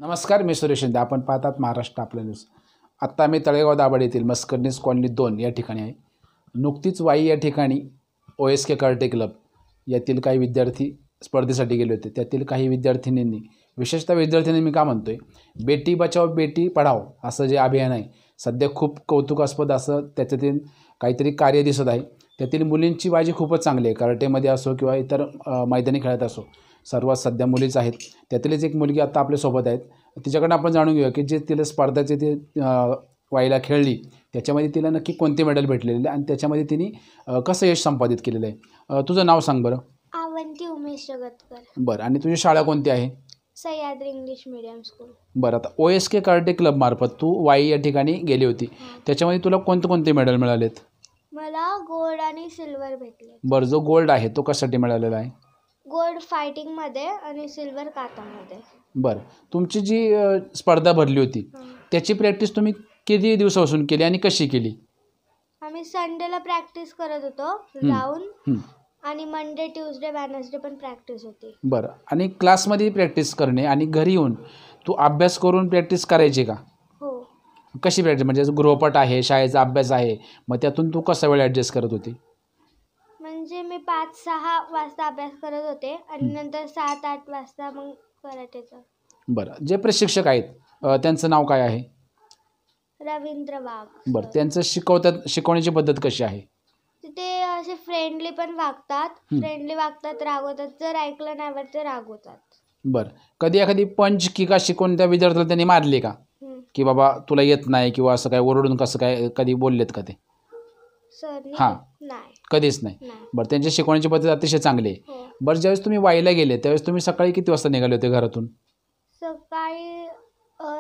नमस्कार, मी सुरेश शिंदे. आपण पाहतात महाराष्ट्र आपला न्यूज. आत्ता मी तळेगाव दाभाडे येथील मस्करनीस कॉलनी 2 या ठिकाणी आहे. नुकतीच वाई या ठिकाणी OSK कराटे क्लब यातील काही विद्यार्थी स्पर्धेसाठी गेले होते. त्यातील काही विद्यार्थिनींनी, विशेषतः विद्यार्थिनी मी का म्हणतोय, बेटी बचाओ बेटी पढाओ असं जे अभियान आहे सध्या खूप कौतुकास्पद असं त्याच्यातील काहीतरी कार्य दिसत आहे. त्यातील मुलींची बाजी खूपच चांगली आहे. कराटेमध्ये असो किंवा इतर मैदानी खेळात असो, सर्वात सध्या मुलीच आहेत. त्यातीलच एक मुलगी आता आपल्यासोबत आहेत. तिच्याकडनं आपण जाणून घेऊया की जे तिला स्पर्धाचे ते वाईला खेळली त्याच्यामध्ये तिला नक्की कोणते मेडल भेटलेले आणि त्याच्यामध्ये तिने कसं यश संपादित केलेलं आहे. तुझं नाव सांग बरं. अवंती उमेश जगतकर. बरं, आणि तुझी शाळा कोणती आहे? Sahyadri English medium school. बरं, आता OSK कराटे क्लबमार्फत तू वाई या ठिकाणी गेली होती. त्याच्यामध्ये तुला कोणते कोणते मेडल मिळालेत? मला गोल्ड आणि सिल्वर भेटले. बरं, जो गोल्ड आहे तो कशासाठी मिळालेला आहे? गोल्ड फायटिंगमध्ये आणि सिल्वर कातामध्ये. बरं, तुमची जी स्पर्धा भरली होती त्याची प्रॅक्टिस तुम्ही किती दिवसापासून केली आणि कशी केली? आम्ही संडेला प्रॅक्टिस करत होतो जाऊन, आणि मंडे ट्यूसडे वेडनेसडे पण प्रॅक्टिस होती. बरं, आणि क्लासमध्ये प्रॅक्टिस करणे आणि घरी येऊन तू अभ्यास करून प्रॅक्टिस करायची का? हो. कशी प्रॅक्टिस, म्हणजे गृहपाठ आहे, शाळेचा अभ्यास आहे, मग त्यातून तू कसा वेळ ॲडजस्ट करत होती? म्हणजे मी 5-6 वाजता अभ्यास करत होते आणि नंतर 7-8 वाजता मग कराटेचं. बरं, जे प्रशिक्षक आहेत त्यांचं नाव काय आहे? रवींद्र वाघ. बरं, त्यांचं शिकवण्याची पद्धत कशी आहे? ते असे फ्रेंडली पण वागतात, रागवतात. जर ऐकलं नाही तर ते रागवतात. बरं, कधी एखादी पंच किका शिकवून त्या विद्यार्थ्याला त्यांनी मारले का? की बाबा तुला येत नाही किंवा असं काय ओरडून कसं काय कधी बोललेत का ते? सर नाही, कधीच नाही. बरं, त्यांची शिकवण्याची पद्धत अतिशय चांगली आहे. बरं, ज्यावेळेस तुम्ही वाईला गेले त्यावेळेस तुम्ही सकाळी किती वाजता निघाले होते घरातून? सकाळी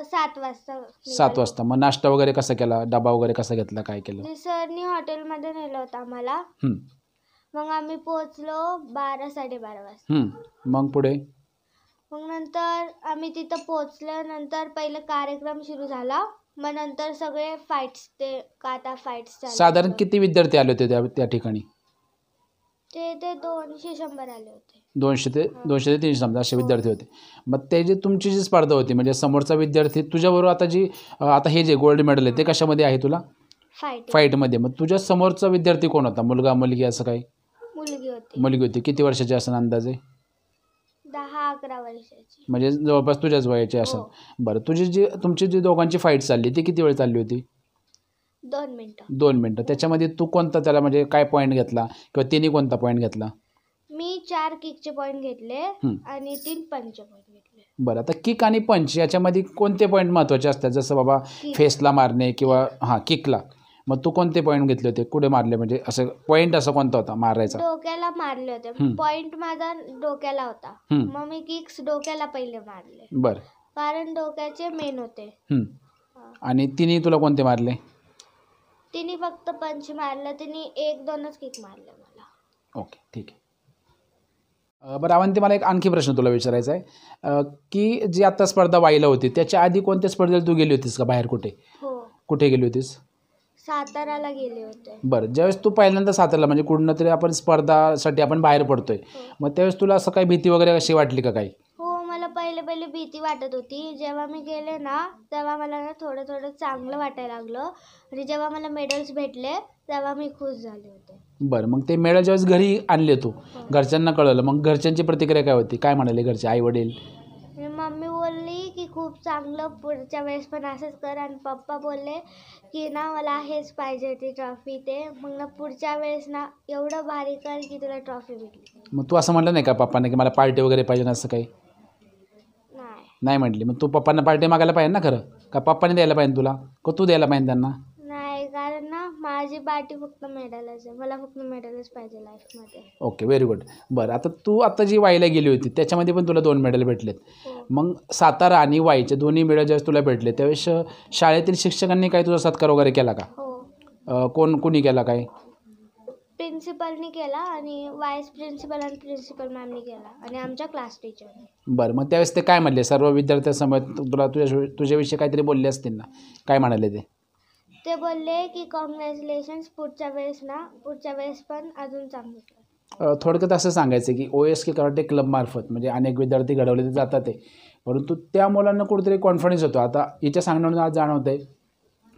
7 वाजता. 7 वाजता. मग नाश्ता वगैरे कसा केला, डबा वगैरे कसा घेतला, काय केलं? सरनी हॉटेलमध्ये नेलं होतं आम्हाला. मग आम्ही पोहोचलो 12-12:30 वाजता. मग पुढे? मग नंतर आम्ही तिथं पोहोचल्यानंतर पहिले कार्यक्रम सुरू झाला. मग नंतर सगळे फाईट्स, ते काटा फाईट्स झाले. साधारण किती विद्यार्थी आले होते त्या ठिकाणी? ते 200-100 आले होते. 200 ते 300 समजा असे विद्यार्थी होते. मग ते जे तुमची जी स्पर्धा होती, म्हणजे समोरचा विद्यार्थी तुझ्याबरोबर आता हे जे गोल्ड मेडल आहे ते कशामध्ये आहे तुला? फाईटमध्ये. मग तुझ्या समोरचा विद्यार्थी कोण होता? मुलगा मुलगी असं काही? मुलगी होती. किती वर्षाची असं अंदाजे? 10-11 वर्षाची. म्हणजे जवळपास तुझ्याच वयाची असेल. बरं, तुमची जी दोघांची फाईट चालली ती किती वेळ चालली होती? 2 मिनिटं. 2 मिनिटं. त्याच्यामध्ये तू कोणता त्याला म्हणजे काय पॉईंट घेतला किंवा तिने कोणता पॉईंट घेतला? मी 4 किकचे पॉईंट घेतले आणि 3 पंचचे पॉईंट घेतले. बरं, आता किक आणि पंच याच्यामध्ये कोणते पॉईंट महत्त्वाचे असतात? जसं बाबा फेसला मारणे किंवा किकला. मग तू कोणते पॉईंट घेतले होते? कुठे मारले, म्हणजे असं पॉईंट असं कोणता होता मारायचा? डोक्याला मारले होते. पॉईंट माझा डोक्याला होता. मग मी किक्स डोक्याला पहिले मारले. बरं, कारण डोक्याचे मेन होते. आणि तिने तुला कोणते मारले? तिने फक्त पंच मारलं. तिने 1-2च किक मारले मला. ओके, ठीक आहे. बरं अवंती, मला एक आणखी प्रश्न तुला विचारायचा आहे की जी आता स्पर्धा वाईला होती त्याच्या आधी कोणत्या स्पर्धेला तू गेली होतीस का बाहेर? कुठे गेली होतीस? साताराला गेले होते. बरं, ज्यावेळेस तू पहिल्यांदा साताराला, म्हणजे कुठं तरी आपण स्पर्धासाठी आपण बाहेर पडतोय, मग त्यावेळेस तुला असं काही भीती वगैरे अशी वाटली का काही? हो, मला पहिले भीती वाटत होती. जेव्हा मी गेले ना तेव्हा मला थोडं चांगलं वाटायला लागलं. आणि जेव्हा मला मेडल्स भेटले तेव्हा मी खुश झाले होते. बरं, मग ते मेडल ज्यावेळेस घरी आणले तू, घरच्यांना कळलं, मग घरच्यांची प्रतिक्रिया काय होती? काय म्हणाले घरचे, आई वडील? मम्मी बोलली की खूप चांगलं, पुढच्या वेळेस पण असंच कर. आणि पप्पा बोलले की ना मला हेच पाहिजे ती ट्रॉफी. ते मग ना पुढच्या वेळेस ना एवढं भारी कर की तुला ट्रॉफी भेटली. मग तू असं म्हटलं नाही का पप्पांना की मला पार्टी वगैरे पाहिजे ना, असं काही? नाही म्हटली. मग तू पप्पांना पार्टी मागायला पाहिजे ना खरं, का पप्पाने द्यायला पाहिजे तुला, का तू द्यायला पाहिजे त्यांना? नाही, कारण ना माझी पार्टी फक्त मेडलच आहे. मला फक्त मेडलच पाहिजे लाईफमध्ये. Okay, very good. बरं, आता जी वाईला गेली होती त्याच्यामध्ये पण तुला 2 मेडल भेटलेत. मग सातारा आणि वाईचे दोन्ही मेडल ज्यावेळेस तुला भेटले त्यावेळेस शाळेतील शिक्षकांनी काय तुझा सत्कार वगैरे केला का? कोणी केला? काय प्रिन्सिपलनी केला आणि वाईस प्रिन्सिपल आणि प्रिन्सिपल मॅमनी केला आणि आमच्या क्लास टीचरने. बरं, मग त्यावेळेस ते काय म्हणले? सर्व विद्यार्थ्यांसमोर तुला तुझ्याविषयी काहीतरी बोलले असतील ना, काय म्हणाले ते? ते बोलले की कॉंग्रॅच्युलेशन्स, पुढच्या वेळेस पण अजून चांगलं कर. थोडक्यात असं सांगायचं की OSK कराटे क्लबमार्फत म्हणजे अनेक विद्यार्थी घडवले जातात आहे, परंतु त्या मुलांना कुठेतरी कॉन्फिडन्स होतो. आता हिच्या सांगण्यावरून आज जाणवतं आहे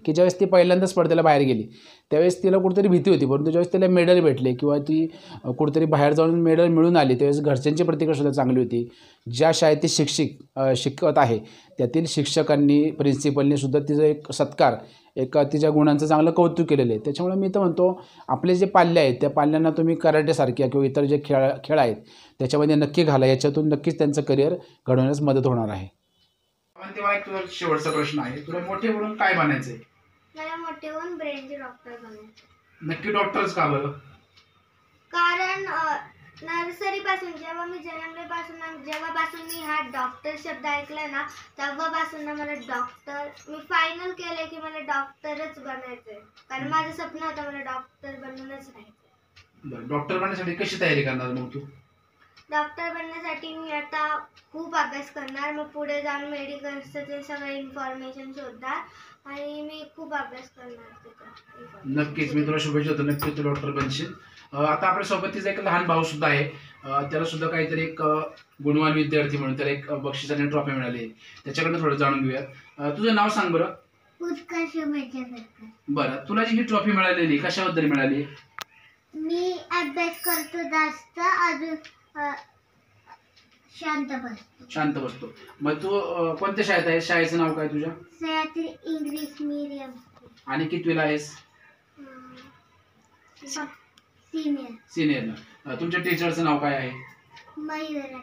की ज्यावेळेस ती पहिल्यांदा स्पर्धेला बाहेर गेली त्यावेळेस तिला कुठेतरी भीती होती, परंतु ज्यावेळेस तिला मेडल भेटले किंवा ती कुठेतरी बाहेर जाऊन मेडल मिळून आली त्यावेळेस घरच्यांची प्रतिक्रियासुद्धा चांगली होती. ज्या शाळेत ती शिकवत आहे त्यातील शिक्षकांनी, प्रिन्सिपलने सुद्धा तिचा एक सत्कार, एक तिच्या गुणांचं चांगलं कौतुक केलेलं आहे. त्याच्यामुळे मी तर म्हणतो आपले जे पाल्य आहेत त्या पाल्यांना तुम्ही कराटेसारख्या किंवा इतर जे खेळ आहेत त्याच्यामध्ये नक्की घाला. याच्यातून नक्कीच त्यांचं करिअर घडवण्यास मदत होणार आहे. तेव्हा एक तुझा शेवटचा प्रश्न आहे, तुला मोठे म्हणून काय बनायचं आहे? मला मोठे होऊन ब्रेनचे डॉक्टर बनायचे. नक्की डॉक्टरच का बरं? कारण नर्सरीपासून जेव्हापासून मी हा डॉक्टर शब्द ऐकला ना तेव्हापासून ना मला मी फायनल केलं की मला डॉक्टरच बनायचंय. कारण माझं स्वप्न होतं मला डॉक्टर बनूनच राहायचं. बरं, डॉक्टर बनण्यासाठी कशी तयारी करणार मग तू? डॉक्टर बनण्यासाठी मी आता खूप अभ्यास करणार. मग पुढे जाऊन मेडिकलचं ते सगळं इन्फॉर्मेशन शोधणार आणि मी खूप अभ्यास करणार. नक्कीच मी तुला शुभेच्छा देतो, नक्कीच तू डॉक्टर बनशील. आता आपल्यासोबत तिचा एक लहान भाऊ सुद्धा आहे, त्याला सुद्धा काहीतरी एक गुणवान विद्यार्थी म्हणून त्याला एक बक्षीस आणि ट्रॉफी मिळाली, त्याच्याकडनं थोडं जाणून घेऊयात. तुझं नाव सांग बरं. उत्कर्ष मेजरकर. बरं, तुला जी ही ट्रॉफी मिळालेली कशाबद्दल मिळाली? मी अभ्यास करतो जास्त, अजून शांत बसतो. मग तू कोणत्या शाळेत आहे? शाळेचं नाव काय तुझ्या? Sahyadri English medium. आणि कितवीला आहेस? सिनियरला. तुमच्या टीचरचं नाव काय आहे? मयूर.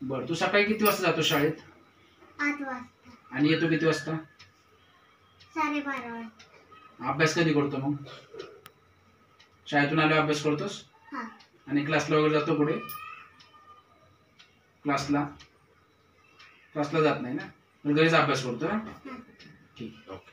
बरं, तू सकाळी किती वाजता जातो शाळेत? 8 वाजता. आणि येतो किती वाजता? 12:30 वाजता. अभ्यास कधी करतो मग? शाळेतून आल्यावर अभ्यास करतोस? आणि क्लासला वगैरे जातो पुढे? क्लासला जात नाही ना, घरीच अभ्यास करतो. ठीक, ओके.